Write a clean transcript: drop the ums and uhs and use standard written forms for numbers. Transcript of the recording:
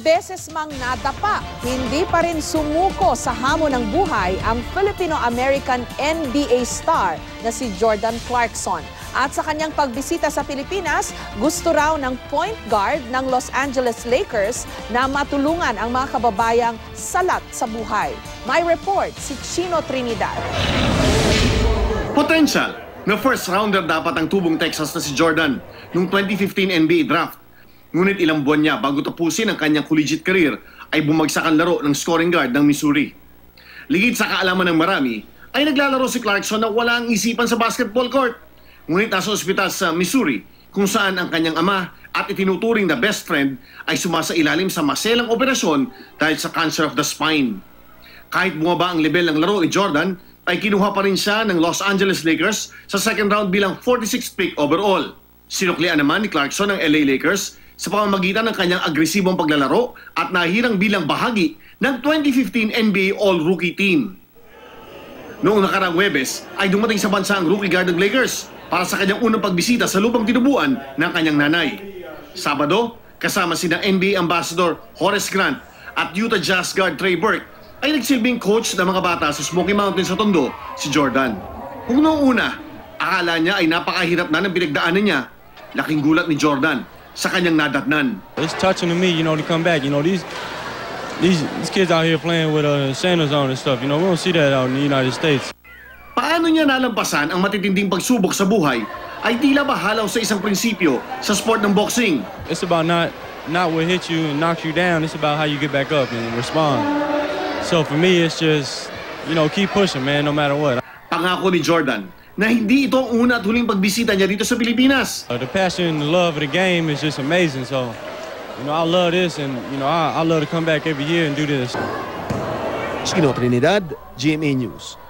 beses mang nadapa, hindi pa rin sumuko sa hamon ng buhay ang Filipino-American NBA star na si Jordan Clarkson. At sa kanyang pagbisita sa Pilipinas, gusto raw ng point guard ng Los Angeles Lakers na matulungan ang mga kababayang salat sa buhay. May report si Chino Trinidad. Potential na first rounder dapat ang tubong Texas na si Jordan noong 2015 NBA draft. Ngunit ilang buwan niya bago tapusin ang kanyang collegiate career ay bumagsak ang laro ng scoring guard ng Missouri. Ligid sa kaalaman ng marami ay naglalaro si Clarkson na wala ang isipan sa basketball court. Ngunit nasa ospital sa Missouri kung saan ang kanyang ama at itinuturing na best friend ay sumasailalim sa maselang operasyon dahil sa cancer of the spine. Kahit bumaba ang level ng laro ni Jordan, ay kinuha pa rin siya ng Los Angeles Lakers sa second round bilang 46th pick overall. Sinuklian naman ni Clarkson ng LA Lakers sa pamamagitan ng kanyang agresibong paglalaro at nahirang bilang bahagi ng 2015 NBA All-Rookie Team. Noong nakaraang Huwebes ay dumating sa bansa ang rookie guard ng Lakers para sa kanyang unang pagbisita sa lupang tinubuan ng kanyang nanay. Sabado, kasama sina NBA Ambassador Horace Grant at Utah Jazz guard Trey Burke ay nagsilbing coach ng mga bata sa Smoky Mountains sa Tondo, si Jordan. Kung noong una, akala niya ay napakahirap na ng pinagdaanan niya, laking gulat ni Jordan sa kanyang nadatnan. It's touching to me, to come back. These kids out here playing with sandals on and stuff. We don't see that out in the United States. Paano niya nalampasan ang matitinding pagsubok sa buhay ay tila ba halaw sa isang prinsipyo sa sport ng boxing. It's about not what hits you and knocks you down. It's about how you get back up and respond. So for me, it's just, keep pushing, man, no matter what. Pangako ni Jordan na hindi ito ang una at huling pagbisita niya dito sa Pilipinas. The passion and the love of the game is just amazing. So, I love this and, I love to come back every year and do this. Chino Trinidad, GMA News.